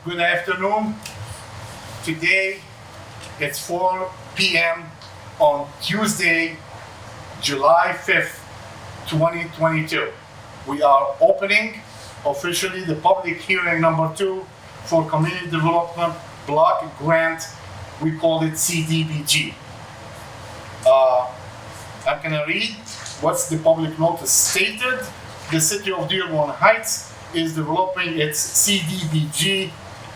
Good afternoon. Today it's 4 p.m. on Tuesday, July 5th, 2022. We are opening officially the public hearing number 2 for Community Development Block Grant. We call it CDBG. I'm gonna read what's the public notice stated. The City of Dearborn Heights is developing its CDBG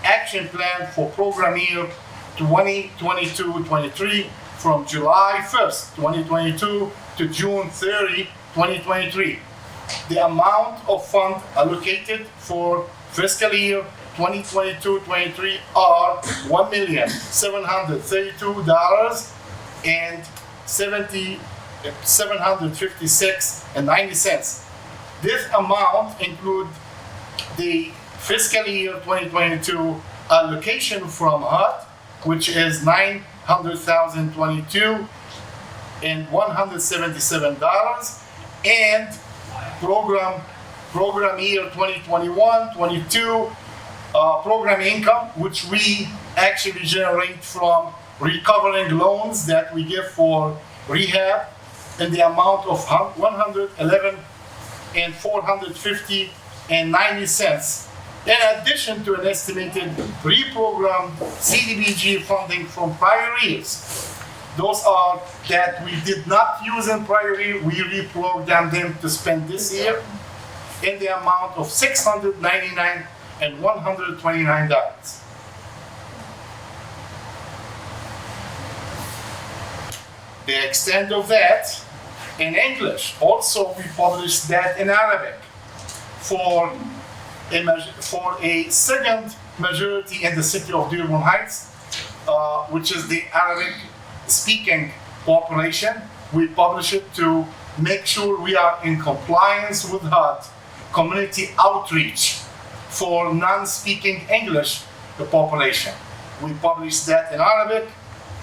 action plan for program year 2022-23 from July 1st, 2022 to June 30, 2023. The amount of fund allocated for fiscal year 2022-23 are $1,732,756.90. This amount includes the fiscal year 2022 allocation from HUD, which is $900,022 and $177, and program year 2021-22 program income, which we actually generate from recovering loans that we give for rehab in the amount of $111 and $450.90, in addition to an estimated reprogrammed CDBG funding from prior years. Those are that we did not use in prior year, we reprogrammed them to spend this year in the amount of $699 and $129. The extent of that in English. Also, we published that in Arabic for a second majority in the City of Dearborn Heights, which is the Arabic-speaking population. We publish it to make sure we are in compliance with HUD community outreach for non-speaking English population. We published that in Arabic.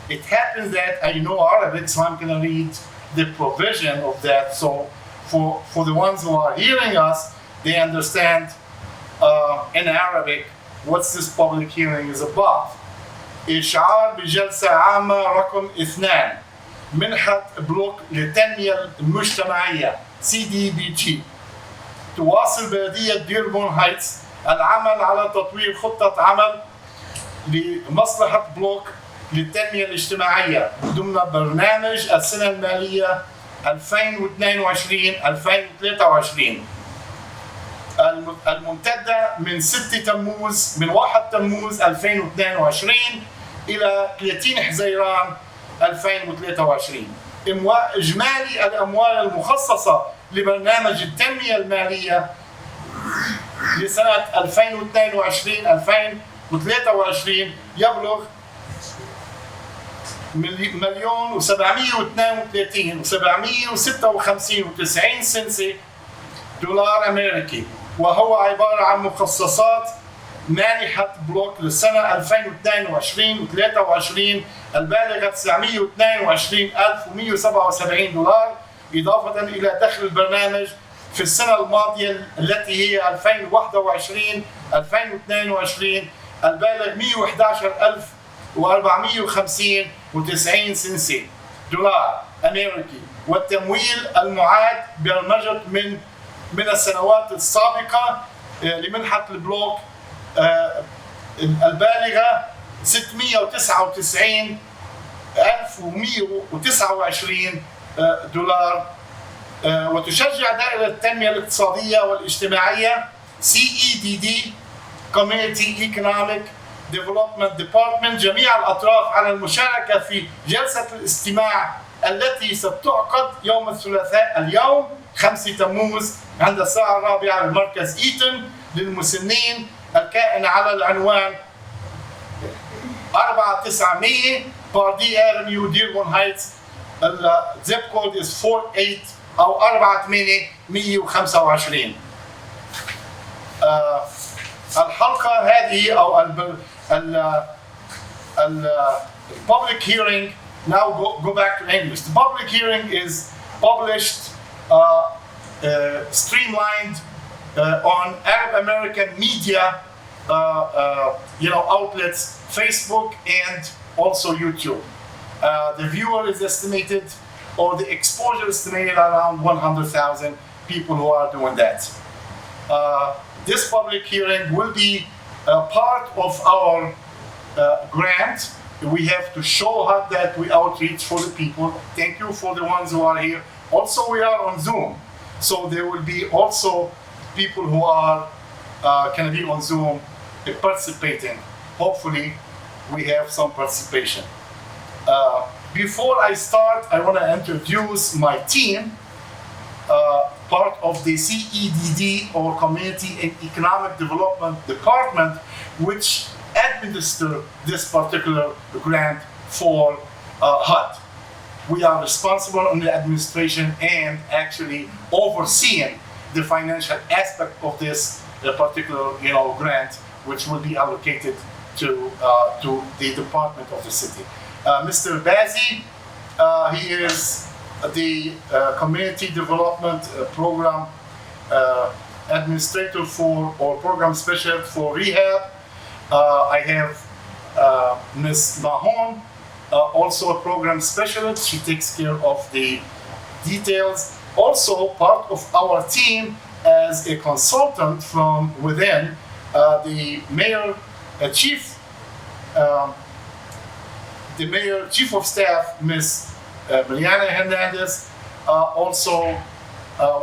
It happens that I know Arabic, so I'm going to read the provision of that. So for the ones who are hearing us, they understand in Arabic what's this public hearing is about. إشعار بجلسة عامة رقم 2 منحة بلوك للتنمية المجتمعية CDBG. تواصل بلدية ديربون هايتس العمل على تطوير خطة عمل لمصلحة بلوك للتنمية الاجتماعية ضمن برنامج السنة المالية 2022-2023 الممتدة من 1 تموز 2022 إلى 30 حزيران 2023. إجمالي الأموال المخصصة لبرنامج التنمية المالية لسنة 2022-2023 يبلغ $1,732,756.90 دولار أمريكي، وهو عبارة عن مخصصات مانحة بلوك للسنة 2022-23 البالغة $922,177 دولار، إضافة إلى دخل البرنامج في السنة الماضية التي هي 2021-2022 البالغ $111,450.90 دولار أمريكي، والتمويل المعاد برمجة من السنوات السابقة لمنحة البلوك البالغة $699,129 دولار. وتشجع دائرة التنمية الاقتصادية والاجتماعية CEDD Community Economic Development Department جميع الأطراف على المشاركة في جلسة الاستماع التي ستعقد يوم الثلاثاء اليوم 5 تموز عند الساعة 4 بمركز إيتون للمسنين، الكائن على العنوان 4900 باردي افنيو ديربون هايتس. الزيب كود is 48 أو 48125. الحلقة هذه أو public hearing. Now go back to English. The public hearing is published streamlined on Arab American media outlets, Facebook and also YouTube. The viewer is estimated, or the exposure is estimated around 100,000 people who are doing that. This public hearing will be part of our grant. We have to show how that we outreach for the people. Thank you for the ones who are here. Also, we are on Zoom, so there will be also people who are can be on Zoom participating. Hopefully, we have some participation. Before I start, I want to introduce my team, part of the CEDD, or Community and Economic Development Department, which administer this particular grant for HUD. We are responsible on the administration and actually overseeing the financial aspect of this particular grant, which will be allocated to the department of the city. Mr. Bazzi, he is the Community Development Program Administrator or Program Specialist for Rehab. I have Ms. Mahon, also a Program Specialist. She takes care of the details. Also part of our team as a consultant from within, the Mayor Chief of Staff, Ms. Mariana Hernandez. Also,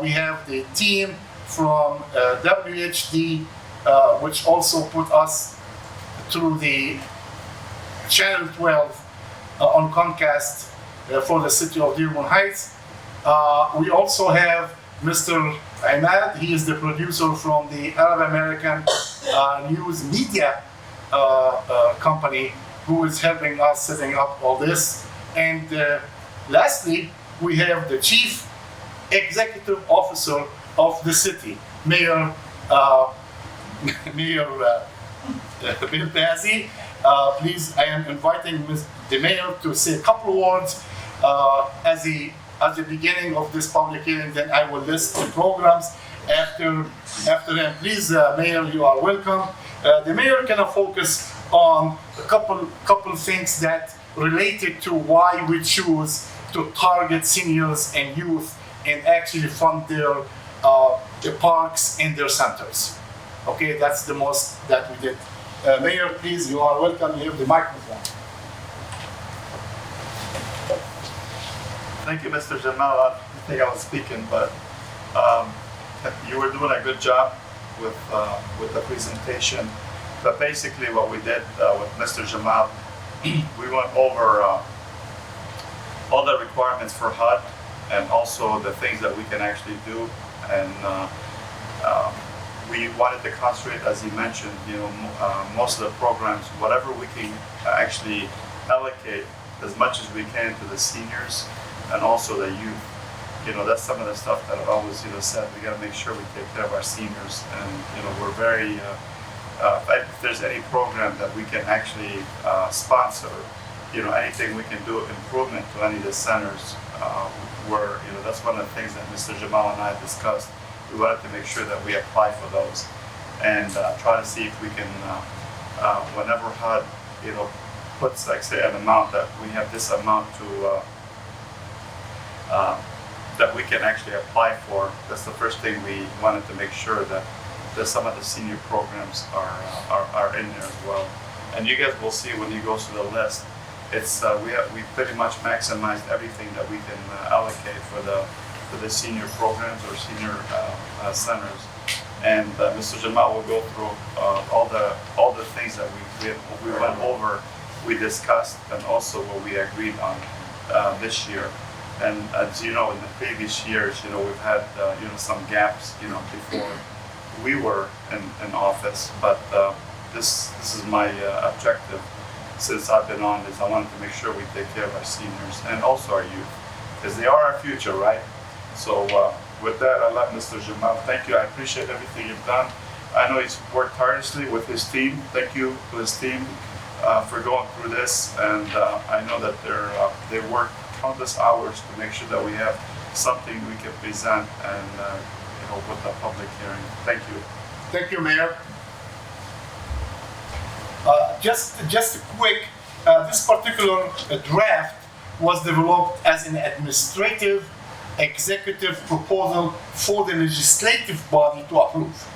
we have the team from WHD, which also put us through the Channel 12 on Comcast for the city of Dearborn Heights. We also have Mr. Ahmad. He is the producer from the Arab American News Media company, who is helping us setting up all this. And lastly, we have the Chief Executive Officer of the city, Mayor Bill Bazzi. Please, I am inviting the mayor to say a couple of words at the beginning of this public hearing. Then I will list the programs after them. Please, Mayor, you are welcome. The mayor can focus on a couple things that related to why we choose to target seniors and youth and actually fund their parks and their centers. Okay, that's the most that we did. Mayor, please, you are welcome. You have the microphone. Thank you, Mr. Jamal. I think I was speaking, but you were doing a good job with the presentation. But basically, what we did with Mr. Jamal, we went over all the requirements for HUD and also the things that we can actually do. And we wanted to concentrate, as he mentioned, most of the programs, whatever we can actually allocate as much as we can to the seniors and also the youth. That's some of the stuff that I've always said. We got to make sure we take care of our seniors, and we're very. If there's any program that we can actually sponsor, anything we can do improvement to any of the centers, that's one of the things that Mr. Jamal and I discussed. We wanted to make sure that we apply for those and try to see if we can, whenever HUD, puts, like say, an amount that we have this amount to, that we can actually apply for. That's the first thing we wanted to make sure that some of the senior programs are in there as well. And you guys will see when you go through the list, it's we pretty much maximized everything that we can allocate for the senior programs or senior centers. And Mr. Jamal will go through all the things that we went over, we discussed, and also what we agreed on this year. And as you know, in the previous years, we've had some gaps, before we were in office. But this is my objective since I've been on, is I wanted to make sure we take care of our seniors and also our youth, because they are our future, right? So with that, I let Mr. Jamal. Thank you. I appreciate everything you've done. I know he's worked tirelessly with his team. Thank you to his team for going through this, and I know that they work countless hours to make sure that we have something we can present and with the public hearing. Thank you. Thank you, Mayor. just a quick, this particular draft was developed as an administrative executive proposal for the legislative body to approve.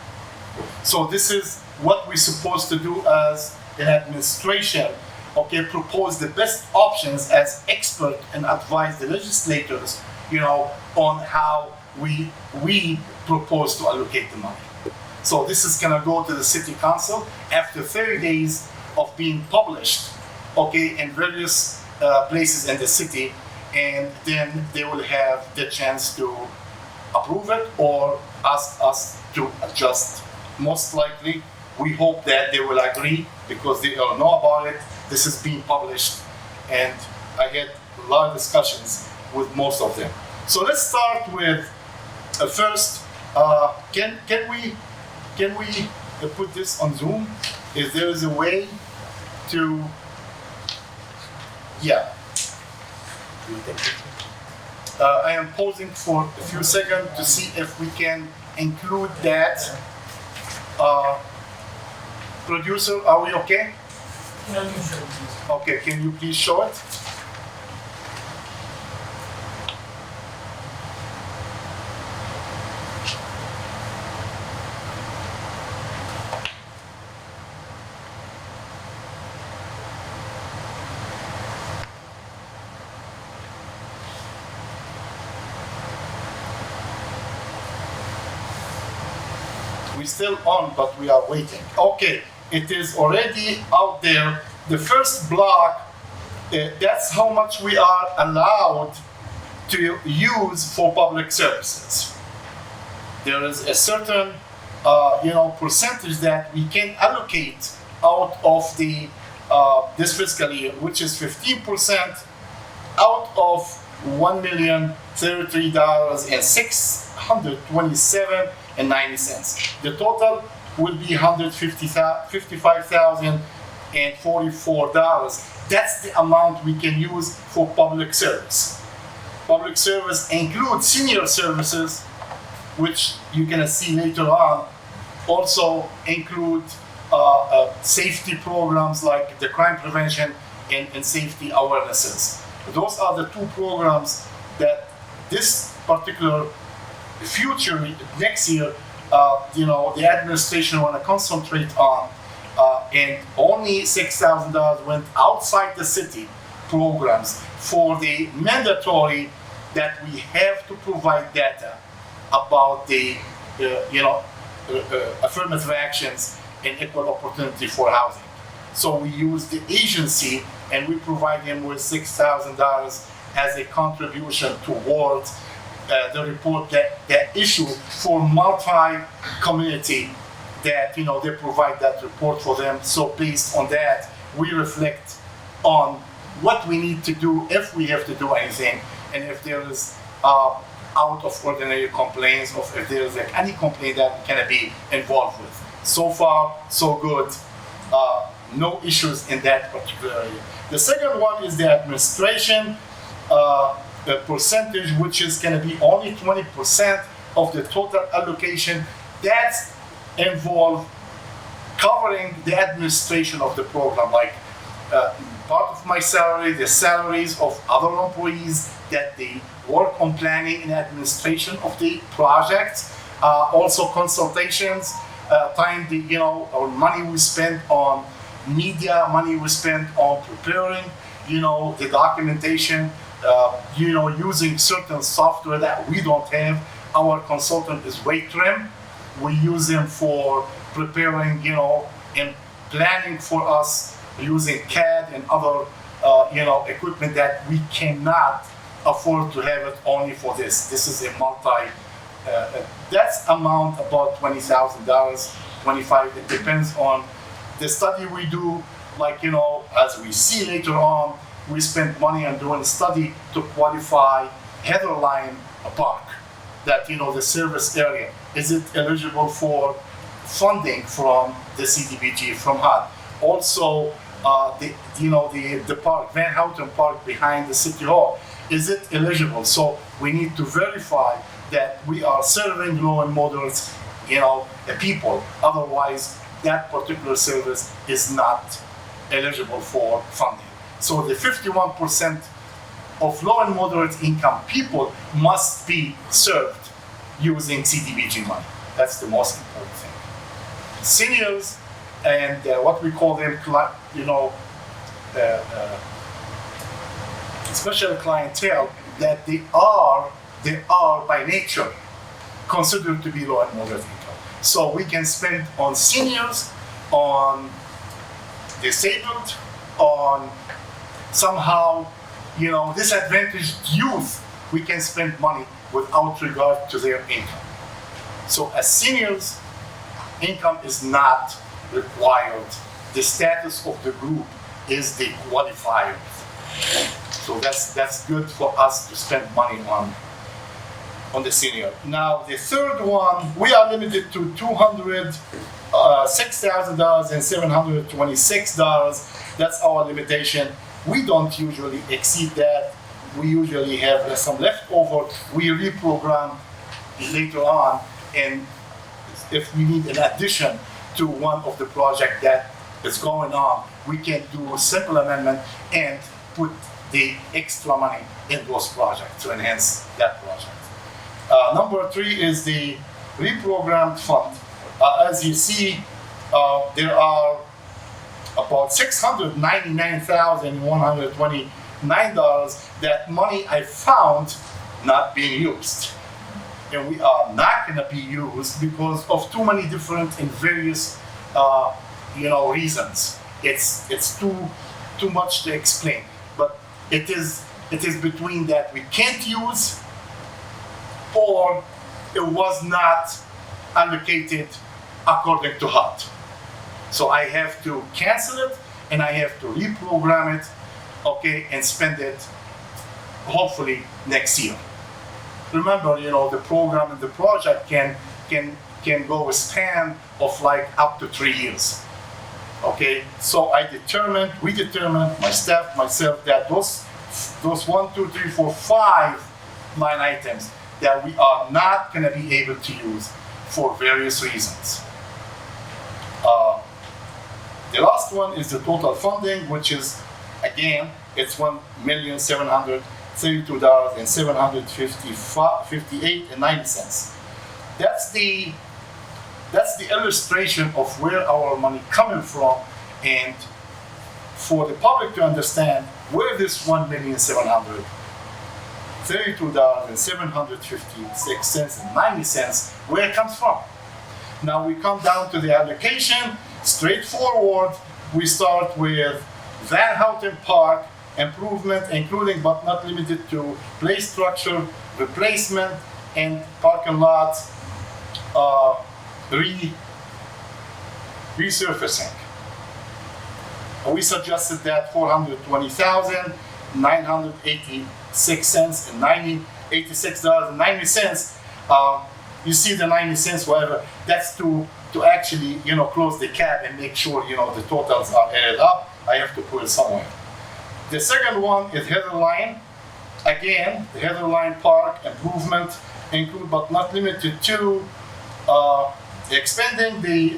So this is what we're supposed to do as an administration, okay, propose the best options as expert and advise the legislators, on how we propose to allocate the money. So this is gonna go to the city council after 30 days of being published, okay, in various places in the city, and then they will have the chance to approve it or ask us to adjust. Most likely, we hope that they will agree because they all know about it. This is being published, and I had a lot of discussions with most of them. So let's start with first. Can we put this on Zoom? If there is a way to, yeah. I am pausing for a few seconds to see if we can include that. Producer, are we okay? Okay, can you please show it? We're still on, but we are waiting. Okay, it is already out there. The first block, that's how much we are allowed to use for public services. There is a certain, percentage that we can allocate out of the this fiscal year, which is 15% out of $1,033,627.90. The total will be $155,044. That's the amount we can use for public service. Public service includes senior services, which you're gonna see later on. Also include safety programs like the crime prevention and safety awarenesses. Those are the two programs that this particular future next year, the administration want to concentrate on, and only $6,000 went outside the city programs for the mandatory that we have to provide data about the, affirmative actions and equal opportunity for housing. So we use the agency and we provide him with $6,000 as a contribution towards the report that issue for multi-community that, they provide that report for them. So based on that, we reflect on what we need to do if we have to do anything, and if there is out of ordinary complaints, or if there is any complaint that we can be involved with. So far, so good. No issues in that particular area. The second one is the administration the percentage, which is going to be only 20% of the total allocation. That's involved covering the administration of the program, like part of my salary, the salaries of other employees that they work on planning and administration of the project, also consultations, time, or money we spend on media, money we spend on preparing, the documentation, using certain software that we don't have. Our consultant is Waitrem. We use him for preparing, and planning for us using CAD and other, equipment that we cannot afford to have it only for this. This is a that's amount about $20,000, 25. It depends on the study we do. Like, as we see later on, we spent money on doing a study to qualify Heatherline Park, that, the service area. Is it eligible for funding from the CDBG, from HUD? Also, the park, Van Houten Park behind the City Hall, is it eligible? So we need to verify that we are serving low and moderate, people. Otherwise, that particular service is not eligible for funding. So the 51% of low and moderate income people must be served using CDBG money. That's the most important thing. Seniors and what we call them, special clientele, that they are by nature considered to be low and moderate income. So we can spend on seniors, on disabled, on somehow, disadvantaged youth. We can spend money without regard to their income. So as seniors, income is not required. The status of the group is the qualifier. So that's good for us to spend money on the senior. Now the third one, we are limited to $6,726. That's our limitation. We don't usually exceed that. We usually have some leftover. We reprogram later on, and if we need an addition to one of the project that is going on, we can do a simple amendment and put the extra money in those projects to enhance that project. Number 3 is the reprogrammed fund. As you see, there are about $699,129 that money I found not being used. And we are not going to be used because of too many different and various reasons. It's too much to explain. But it is between that we can't use, or it was not allocated according to HUD. So I have to cancel it and I have to reprogram it, okay, and spend it hopefully next year. Remember, the program and the project can go a span of like up to 3 years. Okay, so we determined, my staff, myself, that those 1, 2, 3, 4, 5 line items that we are not going to be able to use for various reasons. The last one is the total funding, which is, again, it's $1,732,758.90. That's the illustration of where our money coming from, and for the public to understand where this $1,732,756.90, where it comes from. Now we come down to the application, straightforward. We start with Van Houten Park improvement, including but not limited to play structure, replacement, and parking lot resurfacing. We suggested that $420,986.90. You see the 90 cents, whatever. That's to actually close the cap and make sure the totals are added up. I have to put it somewhere. The second one is Heatherline. Again, the Heatherline Park improvement include but not limited to expanding the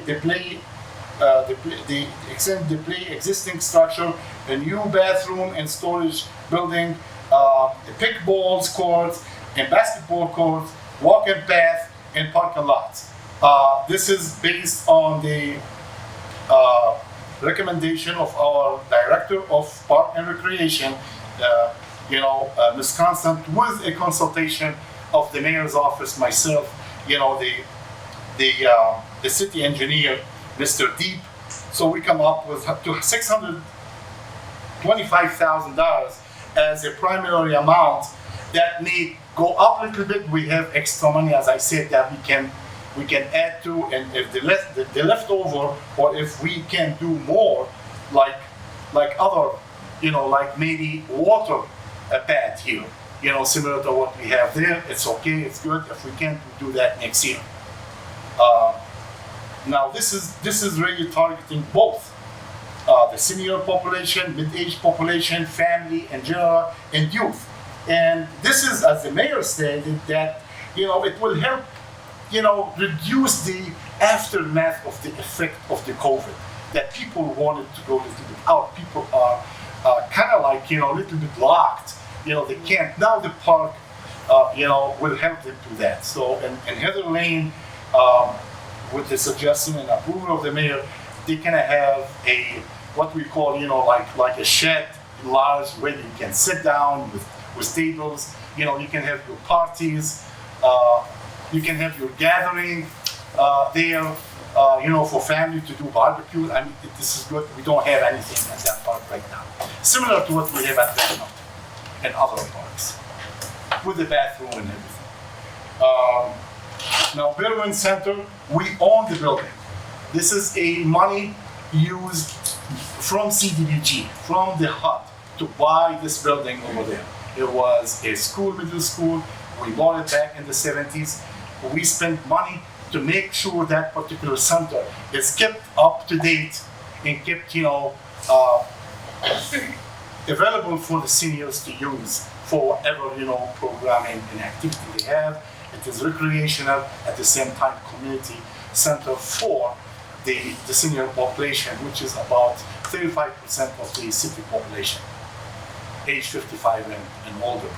existing structure, a new bathroom and storage building, pickleball courts and basketball courts, walking path, and parking lots. This is based on the recommendation of our Director of Park and Recreation, Ms. Constant, with a consultation of the Mayor's office, myself, the city engineer, Mr. Deep. So we come up with up to $625,000 as a primary amount that may go up a little bit. We have extra money, as I said, that we can add to, and if the leftover, or if we can do more, like other, like maybe water pad here, similar to what we have there. It's okay, it's good. If we can do that next year. Now this is really targeting both the senior population, mid-age population, family in general, and youth. And this is, as the mayor stated, that it will help reduce the aftermath of the effect of the COVID. that people wanted to go a little bit out. People are kind of like, a little bit locked. They can't. Now the park, will help them do that. So in Heather Lane, with the suggestion and approval of the mayor, they kind of have what we call, like a shed, large, where you can sit down with tables. You can have your parties. You can have your gathering there. For family to do barbecue. I mean, this is good. We don't have anything at that park right now. Similar to what we have at Eton and other parks, with the bathroom and everything. Now, Berwyn Center, we own the building. This is a money used from CDBG, from the HUD, to buy this building over there. It was a middle school. We bought it back in the 70s. We spent money to make sure that particular center is kept up to date and kept, available for the seniors to use for whatever, programming and activity they have. It is recreational, at the same time community center for the senior population, which is about 35% of the city population, age 55 and older.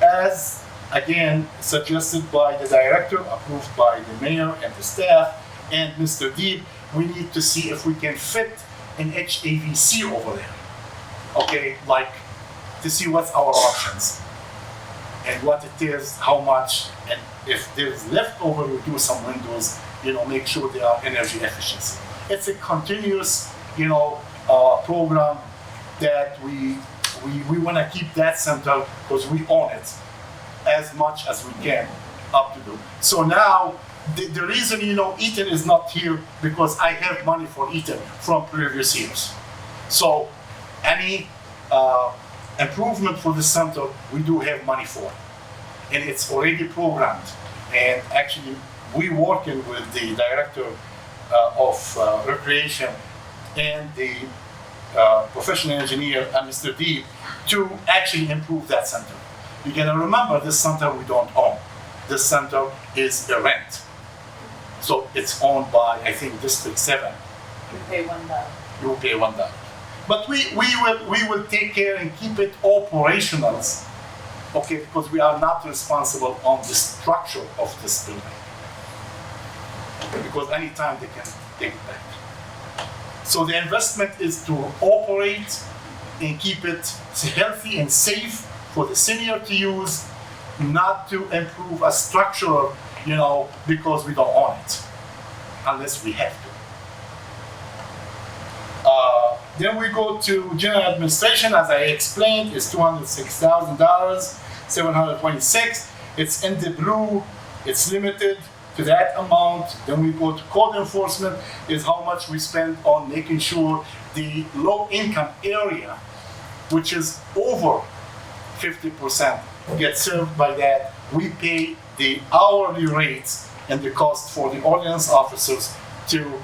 As again suggested by the director, approved by the mayor and the staff and Mr. Deeb, we need to see if we can fit an HAVC over there. Okay, like to see what's our options and what it is, how much, and if there's leftover, we do some windows, make sure they are energy efficiency. It's a continuous, program that we want to keep that center because we own it as much as we can up to do. So now, the reason, Eton is not here because I have money for Eton from previous years. So any improvement for the center, we do have money for. And it's already programmed. And actually, we're working with the director of recreation and the professional engineer and Mr. Deeb to actually improve that center. You gotta remember, this center we don't own. This center is a rent. So it's owned by, I think, District 7. You pay $1. You pay $1. But we will take care and keep it operational, okay, because we are not responsible on the structure of this building. Because anytime they can take it back. So the investment is to operate and keep it healthy and safe for the senior to use, not to improve a structure, because we don't own it, unless we have to. Then we go to general administration, as I explained, is $206,000, $726. It's in the blue, it's limited to that amount. Then we go to code enforcement, is how much we spend on making sure the low income area, which is over 50%, gets served by that. We pay the hourly rates and the cost for the ordinance officers to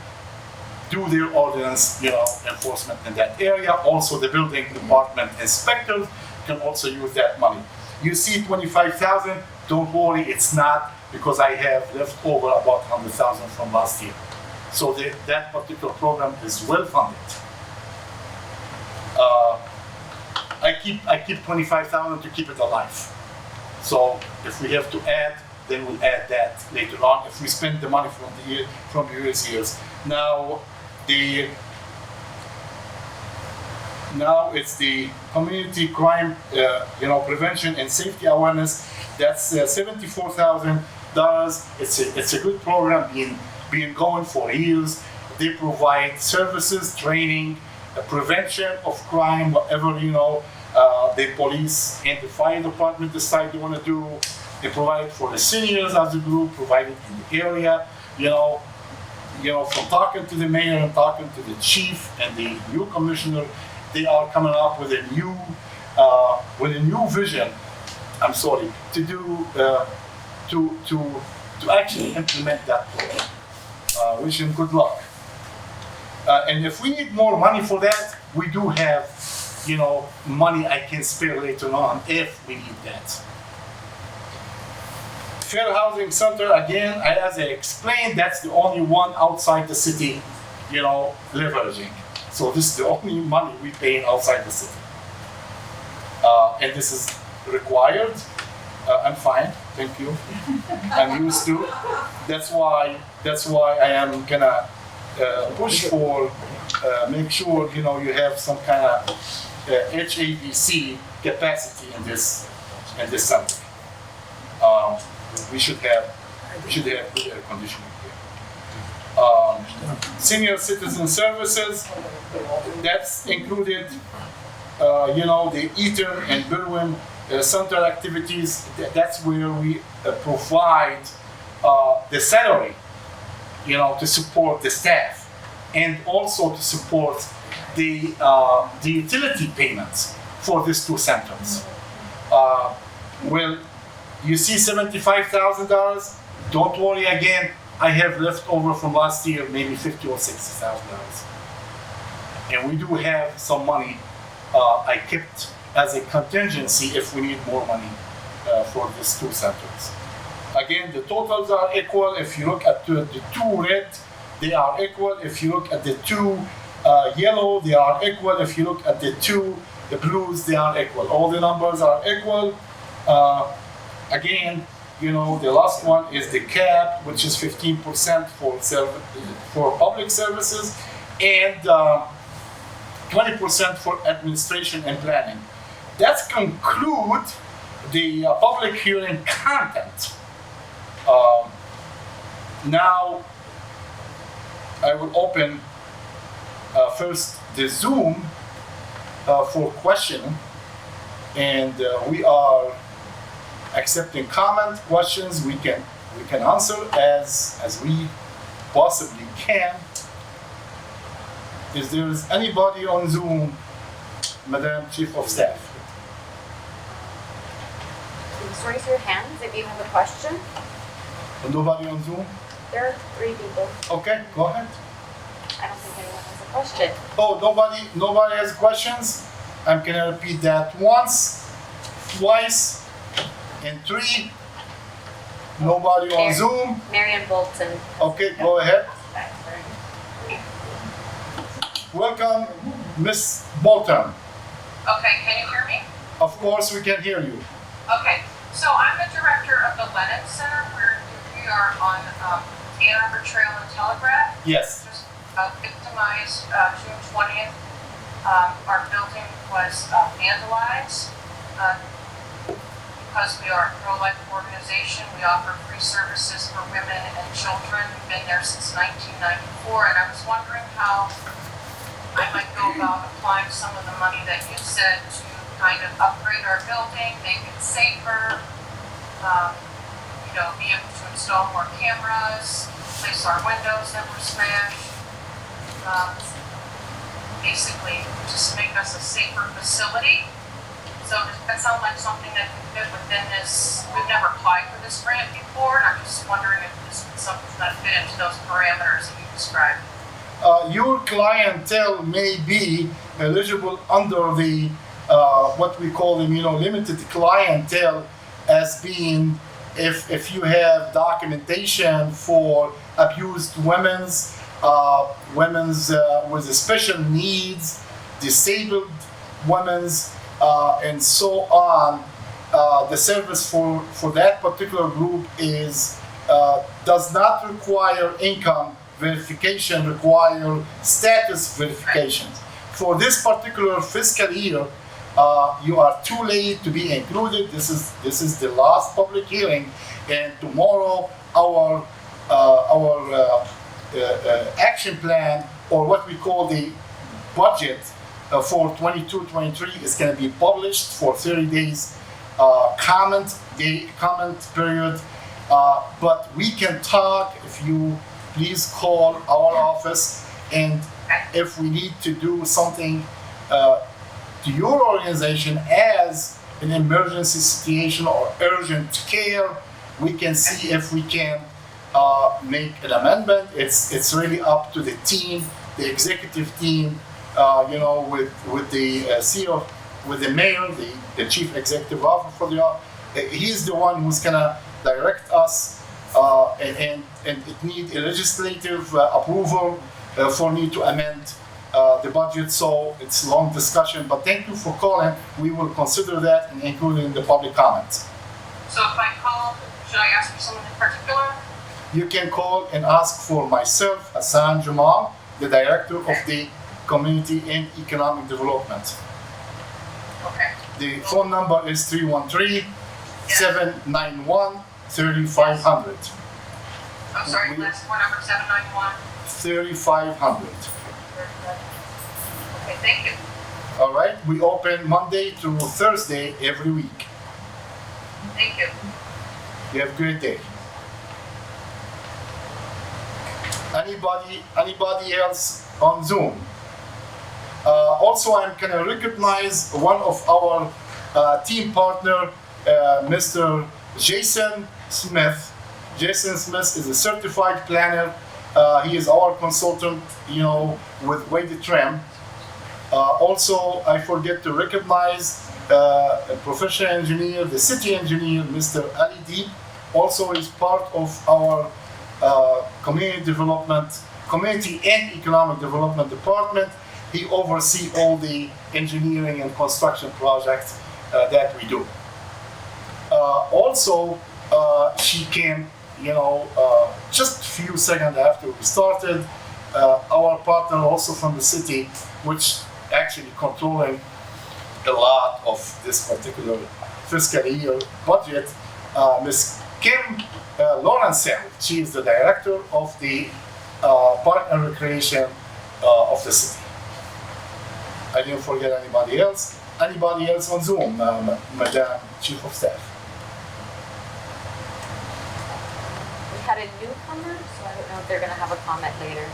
do their ordinance, enforcement in that area. Also, the building department inspectors can also use that money. You see 25,000, don't worry, it's not, because I have left over about 100,000 from last year. So that particular program is well funded. I keep 25,000 to keep it alive. So if we have to add, then we'll add that later on. If we spend the money from previous years. Now it's the community crime, prevention and safety awareness. That's $74,000. It's a good program, been going for years. They provide services, training, prevention of crime, whatever the police and the fire department decide they want to do. They provide for the seniors as a group, provided in the area. From talking to the mayor and talking to the chief and the new commissioner, they are coming up with a new vision. I'm sorry, to do to actually implement that program. Wish him good luck. And if we need more money for that, we do have, money I can spare later on if we need that. Fair Housing Center, again, as I explained, that's the only one outside the city, leveraging. So this is the only money we pay outside the city. And this is required. I'm fine, thank you. I'm used to. That's why I am gonna push for make sure you have some kind of HADC capacity in this center. We should have good air conditioning here. Senior citizen services, that's included. The Eton and Dearborn center activities. That's where we provide the salary, to support the staff, and also to support the utility payments for these two centers. Well, you see $75,000. Don't worry. Again, I have left over from last year, maybe $50,000 or $60,000, and we do have some money I kept as a contingency if we need more money for these two centers. Again, the totals are equal. If you look at the two red, they are equal. If you look at the two yellow, they are equal. If you look at the blues, they are equal. All the numbers are equal. Again, the last one is the cap, which is 15% for public services, and 20% for administration and planning. That concludes the public hearing content. Now, I will open first the Zoom for question, and we are accepting questions. We can answer as we possibly can. Is there anybody on Zoom, Madam Chief of Staff? Please raise your hands if you have a question. Nobody on Zoom? There are 3 people. Okay, go ahead. I don't think anyone has a question. Oh, nobody has questions? I'm gonna repeat that once, twice, and 3. Nobody on Zoom? Marion Bolton. Okay, go ahead. Welcome, Miss Bolton. Okay, can you hear me? Of course we can hear you. Okay, so I'm the director of the Lennon Center, where we are on Ann Arbor Trail and Telegraph. Yes. Just victimized June 20th. Our building was vandalized. Because we are a pro-life organization, we offer free services for women and children. We've been there since 1994, and I was wondering how I might go about applying some of the money that you said to kind of upgrade our building, make it safer, be able to install more cameras, replace our windows that were smashed, basically just make us a safer facility. So does that sound like something that can fit within this? We've never applied for this grant before, and I'm just wondering if this is something that fit into those parameters that you described. Your clientele may be eligible under the what we call them, limited clientele, as being if you have documentation for abused women's with special needs, disabled women's, and so on. The service for that particular group does not require income verification, require status verification. For this particular fiscal year, you are too late to be included. This is the last public hearing, and tomorrow our action plan, or what we call the budget for 22-23, is going to be published for 30 days comment period. But we can talk if you please call our office, and if we need to do something to your organization as an emergency situation or urgent care, we can see if we can make an amendment. It's really up to the team, the executive team, with the CEO, with the mayor, the chief executive officer for the office. He's the one who's gonna direct us, and it needs a legislative approval for me to amend the budget. So it's a long discussion, but thank you for calling. We will consider that and include it in the public comments. So if I call, should I ask for someone in particular? You can call and ask for myself, Hassan Jamal, the Director of the Community and Economic Development. Okay. The phone number is 313-791-3500. I'm sorry, last four number 791. 3500. Okay, thank you. All right, we open Monday to Thursday every week. Thank you. You have a great day. Anybody else on Zoom? Also, I'm gonna recognize one of our team partner, Mr. Jason Smith. Jason Smith is a certified planner. He is our consultant, with weighted trim. Also, I forget to recognize a professional engineer, the city engineer, Mr. Ali Deep, also is part of our community and economic development department. He oversees all the engineering and construction projects that we do. Also, she came, just a few seconds after we started. Our partner also from the city, which actually controlling a lot of this particular fiscal year budget, Ms. Kim Lawrence. She is the director of the Park and Recreation of the city. I didn't forget anybody else. Anybody else on Zoom, Madam Chief of Staff? We had a newcomer, so I don't know if they're gonna have a comment later.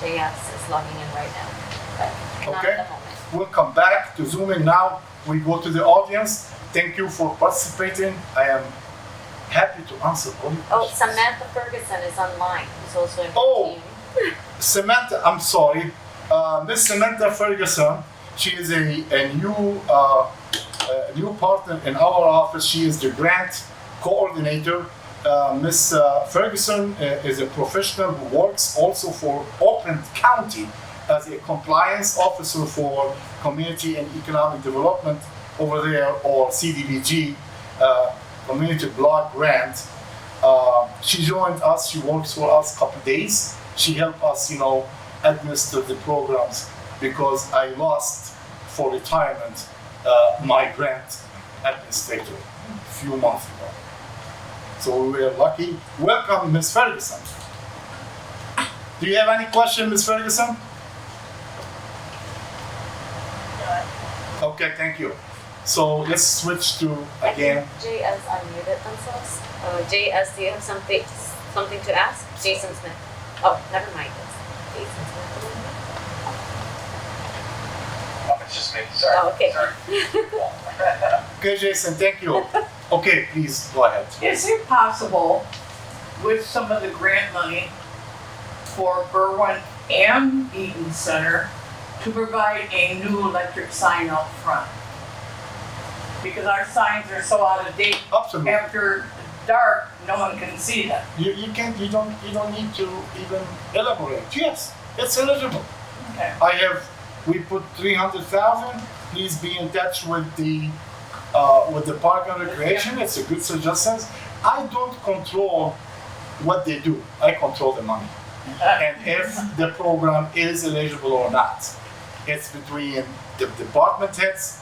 JS is logging in right now, but not Okay. at the moment. We'll come back to Zooming now. We go to the audience. Thank you for participating. I am happy to answer all your Oh, questions. Samantha Ferguson is online, who's also in the Oh. team. Samantha, I'm sorry. Miss Samantha Ferguson, she is a new partner in our office. She is the grant coordinator. Miss Ferguson is a professional who works also for Oakland County as a compliance officer for community and economic development over there, or CDBG, community block grant. She joined us. She works for us a couple days. She helped us, administer the programs because I lost for retirement my grant administrator a few months ago. So we were lucky. Welcome, Ms. Ferguson. Do you have any question, Ms. Ferguson? Okay, thank you. So let's switch to, again, JS unmuted themselves. JS, do you have something to ask? Jason Smith. Oh, never mind. It's Jason Smith. It's just me, sorry. Oh, okay. Sorry. okay, Jason, thank you. Okay, please, go ahead. Is it possible with some of the grant money for Berwyn and Eton Center to provide a new electric sign out front? Because our signs are so out of date, Absolutely. after dark, no one can see them. You don't need to even elaborate. Yes, it's eligible. Okay. We put 300,000. Please be in touch with the Park and Recreation. It's a good suggestion. I don't control what they do. I control the money. And if the program is eligible or not, it's between the department heads.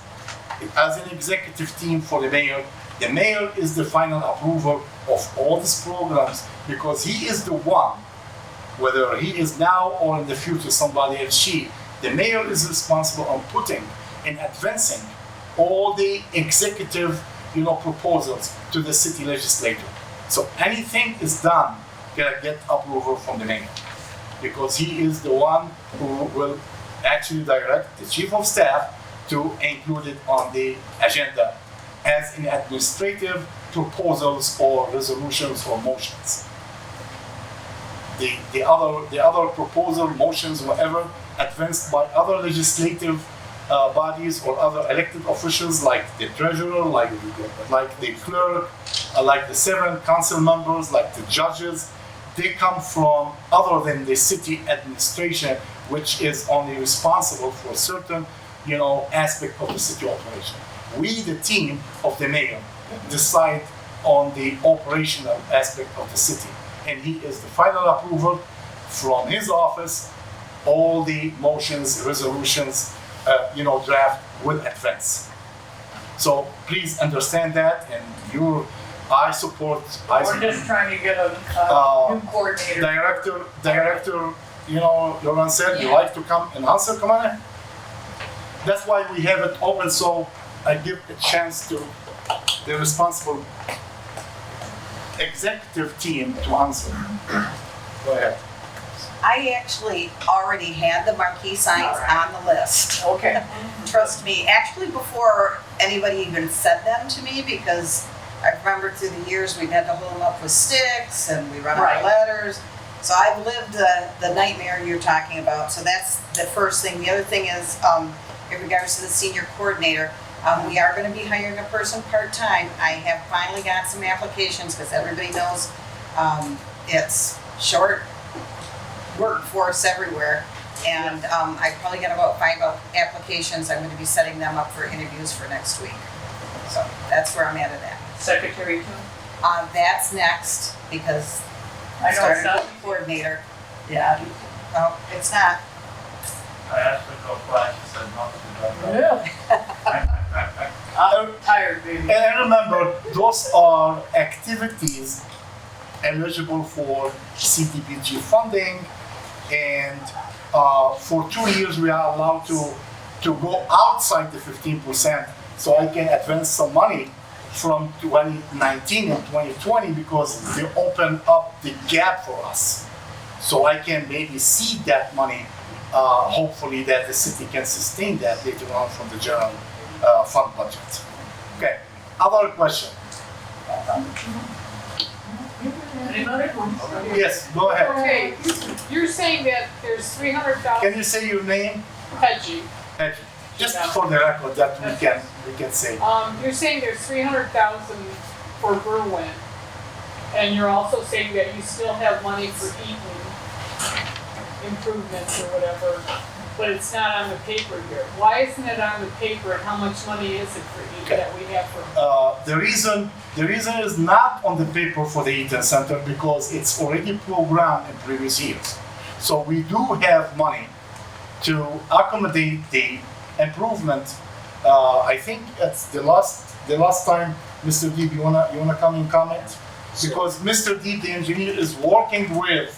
As an executive team for the mayor is the final approver of all these programs because he is the one, whether he is now or in the future somebody else, the mayor is responsible on putting and advancing all the executive proposals to the city legislature. So anything is done, gonna get approval from the mayor because he is the one who will actually direct the chief of staff to include it on the agenda as in administrative proposals or resolutions or motions. The other proposal, motions, whatever, advanced by other legislative bodies or other elected officials like the treasurer, like the clerk, like the 7 council members, like the judges, they come from other than the city administration, which is only responsible for certain, aspect of the city operation. We, the team of the mayor, decide on the operational aspect of the city, and he is the final approval from his office. All the motions, resolutions, draft will advance. So please understand that, and I support. We're just trying to get a new coordinator. Director, Laurent said, you like to come and answer, Commander? That's why we have it open, so I give a chance to the responsible executive team to answer. Go ahead. I actually already had the marquee signs on the list. Okay. Trust me, actually before anybody even said them to me, because I remember through the years we've had to hold them up with sticks and we run out of letters. So I've lived the nightmare you're talking about. So that's the first thing. The other thing is, in regards to the senior coordinator, we are going to be hiring a person part-time. I have finally got some applications because everybody knows it's short workforce everywhere. And I probably got about 5 applications. I'm going to be setting them up for interviews for next week. So that's where I'm at that. Secretary too? That's next because I know started it's not. with the coordinator. Yeah. Oh, it's not. I asked her to apply, she said not to. Really? I'm tired, baby. And remember, those are activities eligible for CDBG funding, and for 2 years we are allowed to go outside the 15%, so I can advance some money from 2019 and 2020 because they open up the gap for us. So I can maybe seed that money, hopefully that the city can sustain that later on from the general fund budget. Okay, other question? Anybody? Yes, go ahead. Okay, you're saying that there's 300,000 Can you say your name? Hedgie. Just for the record that we can say. You're saying there's 300,000 for Berwyn, and you're also saying that you still have money for Eton improvements or whatever, but it's not on the paper here. Why isn't it on the paper, and how much money is it for Eton that we have for? The reason is not on the paper for the Eton Center because it's already programmed in previous years. So we do have money to accommodate the improvement. I think it's the last time, Mr. Deeb, you wanna come and comment? Because Mr. Deeb, the engineer, is working with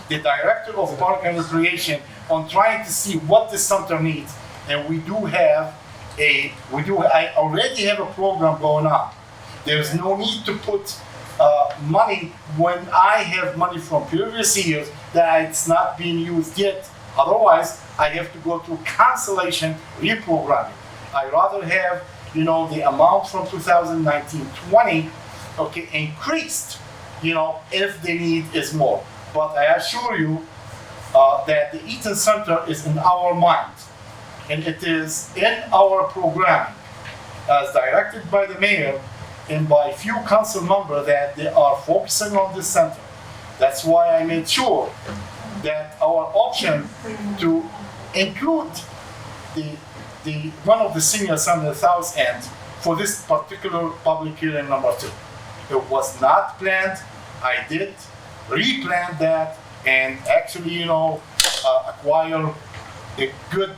the director of Park and Recreation on trying to see what the center needs, and I already have a program going on. There's no need to put money when I have money from previous years that it's not being used yet. Otherwise, I have to go through cancellation, reprogramming. I rather have, the amount from 2019-20, okay, increased, if the need is more. But I assure you that the Eton Center is in our mind, and it is in our programming, as directed by the mayor and by few council members that they are focusing on this center. That's why I made sure that our option to include the one of the senior center south end for this particular public hearing number 2. It was not planned. I did replan that and actually, acquire a good,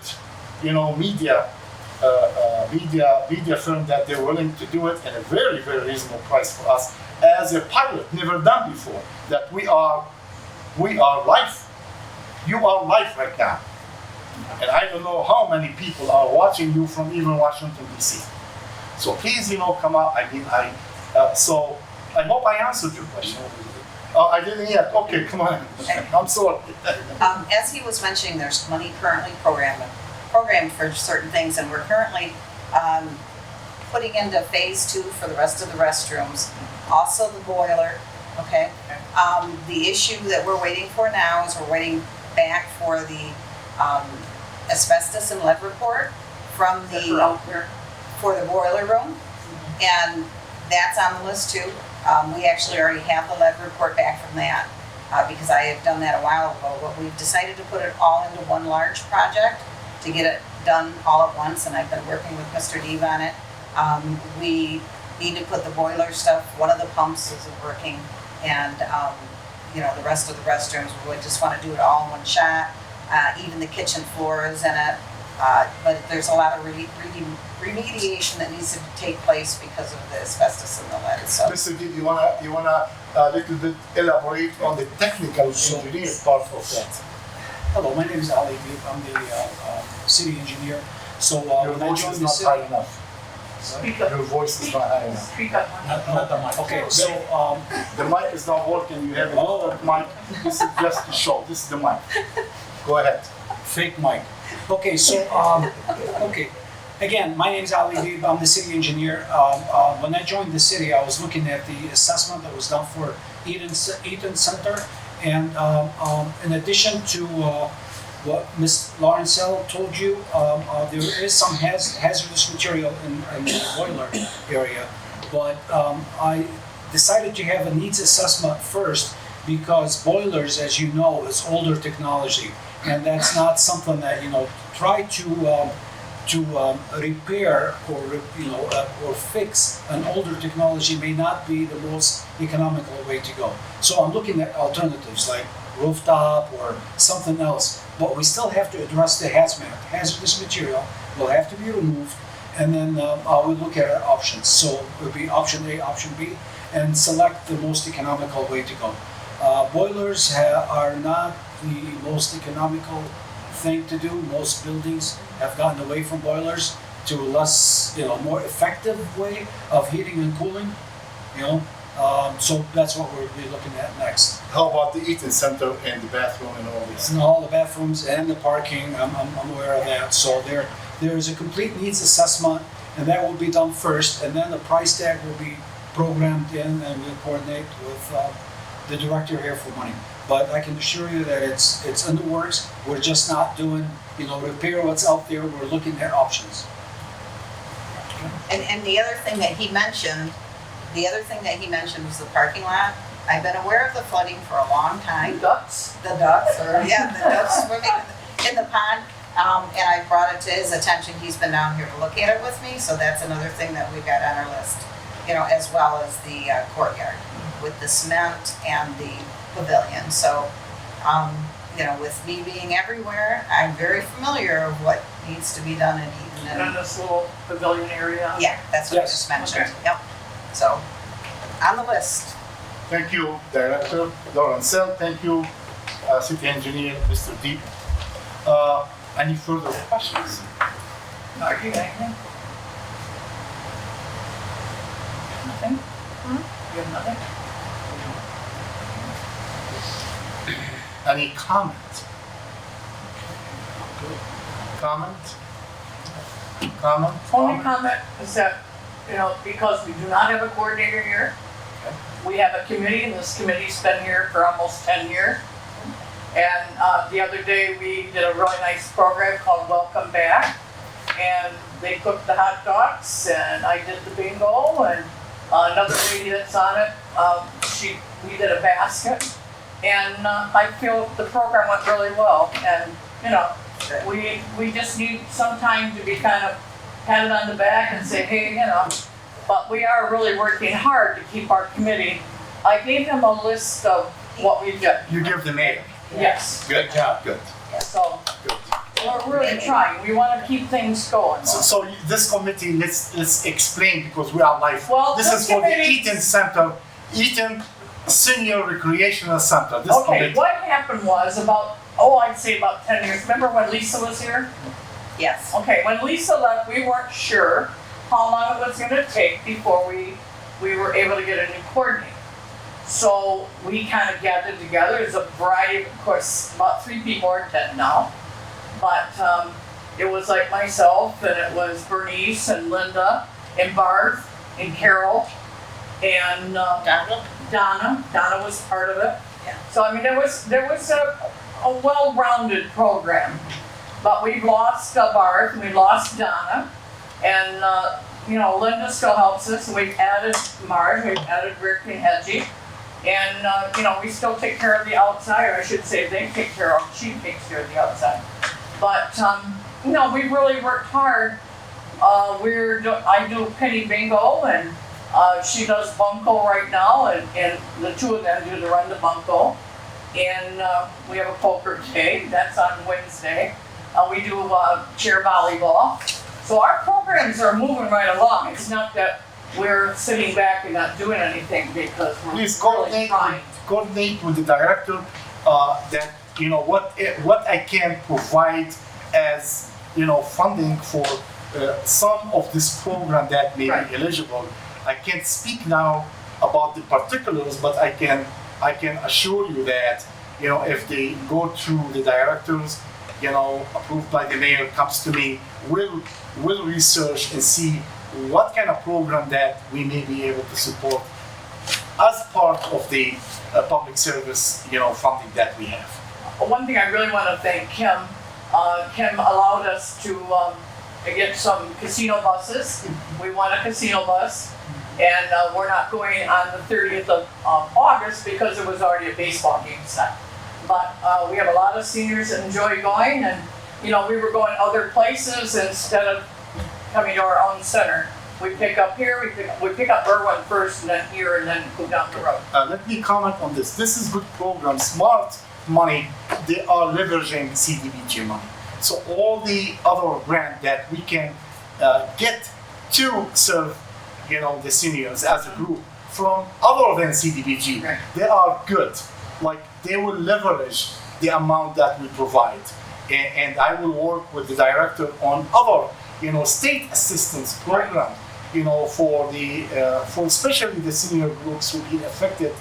media firm that they're willing to do it at a very, very reasonable price for us as a pilot, never done before. That we are live. You are live right now. And I don't know how many people are watching you from even Washington, D.C. So please, come out. So I hope I answered your question. I didn't yet. Okay, come on. I'm sorry. As he was mentioning, there's money currently programmed for certain things, and we're currently putting into phase 2 for the rest of the restrooms. Also the boiler, okay? The issue that we're waiting for now is we're waiting back for the asbestos and lead report from for the boiler room. And that's on the list too. We actually already have the lead report back from that, because I had done that a while ago, but we've decided to put it all into one large project to get it done all at once, and I've been working with Mr. Deeb on it. We need to put the boiler stuff, one of the pumps isn't working, and, the rest of the restrooms, we would just wanna do it all in one shot. Even the kitchen floor is in it, but there's a lot of remediation that needs to take place because of the asbestos and the lead, so. Mr. Deeb, you wanna a little bit elaborate on the technical engineer part of that? Hello, my name is Ali Deeb. I'm the city engineer. So Your when I voice joined is the not city, high enough. Speak up. Your voice is not high enough. Speak up. not the mic. Okay, so The mic is not working, you have a mic, this is just the show, this is the mic. Go ahead. fake mic. Okay, so okay. Again, my name is Ali Deeb. I'm the city engineer. When I joined the city, I was looking at the assessment that was done for Eton Center, and in addition to what Ms. Lawrencelle told you, there is some hazardous material in the boiler area, but I decided to have a needs assessment first because boilers, as you know, is older technology, and that's not something that try to repair or fix an older technology may not be the most economical way to go. So I'm looking at alternatives like rooftop or something else, but we still have to address the hazardous material will have to be removed, and then we'll look at our options. So it would be option A, option B, and select the most economical way to go. Boilers are not the most economical thing to do. Most buildings have gotten away from boilers to a less, more effective way of heating and cooling. So that's what we'll be looking at next. How about the Eton Center and the bathroom and all this? And all the bathrooms and the parking, I'm aware of that. So there is a complete needs assessment, and that will be done first, and then the price tag will be programmed in, and we'll coordinate with the director here for money. But I can assure you that it's in the works. We're just not doing, repair what's out there. We're looking at options. And the other thing that he mentioned was the parking lot. I've been aware of the flooding for a long time. Ducks. The ducks swimming in the pond. And I brought it to his attention. He's been down here to look at it with me, so that's another thing that we've got on our list. As well as the courtyard with the cement and the pavilion. So, with me being everywhere, I'm very familiar of what needs to be done in Eton. And this little pavilion area. Yeah, that's what I Yes, just mentioned. okay. Yep. So, on the list. Thank you, Director Lawrencelle. Thank you, City Engineer Mr. Deeb. Any further questions? Are you anything? Nothing? You have nothing? Any comment? Only comment is that, because we do not have a coordinator here, we have a committee, and this committee's been here for almost 10 years. And the other day, we did a really nice program called Welcome Back, and they cooked the hot dogs, and I did the bingo, and another lady that's on it, we did a basket, and I feel the program went really well, and we just need some time to be kind of patted on the back and say, hey, but we are really working hard to keep our committee. I gave them a list of what we've done. You give them a. Yes. Good job. Good. So Good. we're really trying. We want to keep things going. So this committee, let's explain, because we are live. Well, This this is for the committee- Eton Center, Eton Senior Recreational Center. This Okay, committee. what happened was I'd say about 10 years. Remember when Lisa was here? Yes. Okay, when Lisa left, we weren't sure how long it was gonna take before we were able to get a new coordinator. So we kind of gathered together. There's a variety of course, about 3 people are dead now. But it was like myself, and it was Bernice and Linda and Barth and Carol and Donna. Donna was part of it. Yeah. So I mean, there was a well-rounded program. But we've lost Barth, and we lost Donna, and Linda still helps us. We've added Marge, we've added Rick and Hedgie. And, we still take care of the outside, or I should say she takes care of the outside. But, we've really worked hard. I do Penny Bingo, and she does Bunko right now, and the two of them do the Run to Bunko. And we have a poker day, that's on Wednesday. We do chair volleyball. So our programs are moving right along. It's not that we're sitting back and not doing anything because we're Please really trying. coordinate with the director that what I can provide as funding for some of this program that may Right. be eligible. I can't speak now about the particulars, but I can assure you that if they go through the directors, approved by the mayor, comes to me, we'll research and see what kind of program that we may be able to support as part of the public service, funding that we have. One thing I really want to thank Kim. Kim allowed us to get some casino buses. We want a casino bus, and we're not going on the 30th of August because there was already a baseball game set. But we have a lot of seniors that enjoy going, and we were going other places instead of coming to our own center. We pick up here, we pick up Berwyn first, and then here, and then go down the road. Let me comment on this. This is good program, smart money. They are leveraging CDBG money. So all the other grant that we can get to serve, the seniors as a group from other than CDBG, Right. they are good. Like they will leverage the amount that we provide, and I will work with the director on other, state assistance program, for especially the senior groups who be affected,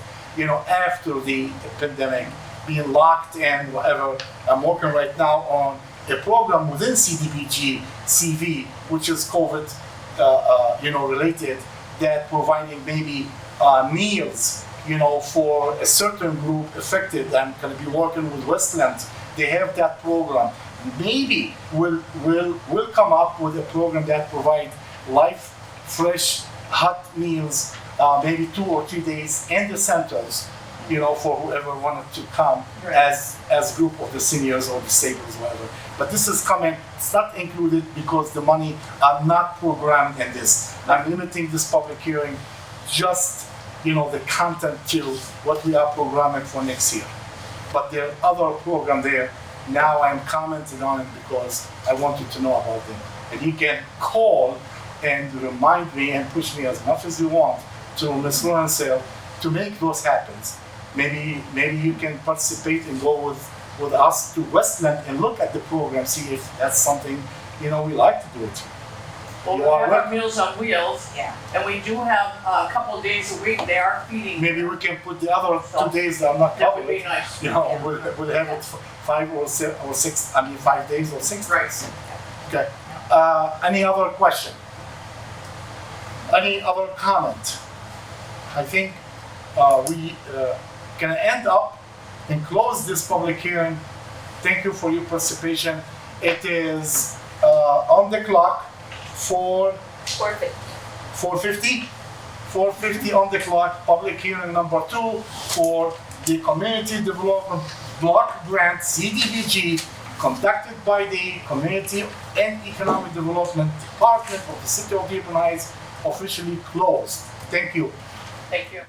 after the pandemic, being locked and whatever. I'm working right now on a program within CDBG CV, which is COVID, related, that providing maybe meals, for a certain group affected. I'm going to be working with Westland. They have that program. Maybe we'll come up with a program that provide life, fresh, hot meals, maybe 2 or 3 days in the centers, for whoever wanted to come as group of the seniors or disabled, whatever. But this is coming. It's not included because the money are not programmed in this. I'm limiting this public hearing just the content to what we are programming for next year. But there are other programs there. Now I'm commenting on it because I want you to know about them. And you can call and remind me and push me as much as you want to Ms. Lawrencell to make those happen. Maybe you can participate and go with us to Westland and look at the program, see if that's something we like to do it. Well, we have our Meals on Wheels, and we do have a couple of days a week. They are feeding. Maybe we can put the other 2 days that are not That covered. would be nice. We'll have it 5 or 6. 5 days or 6 Right. days. Okay. Any other question? Any other comment? I think we can end up and close this public hearing. Thank you for your participation. It is on the clock for 4:50. 4:50 on the clock. Public hearing number 2 for the Community Development Block Grant (CDBG), conducted by the Community and Economic Development Department of the City of Dearborn Heights, officially closed. Thank you. Thank you.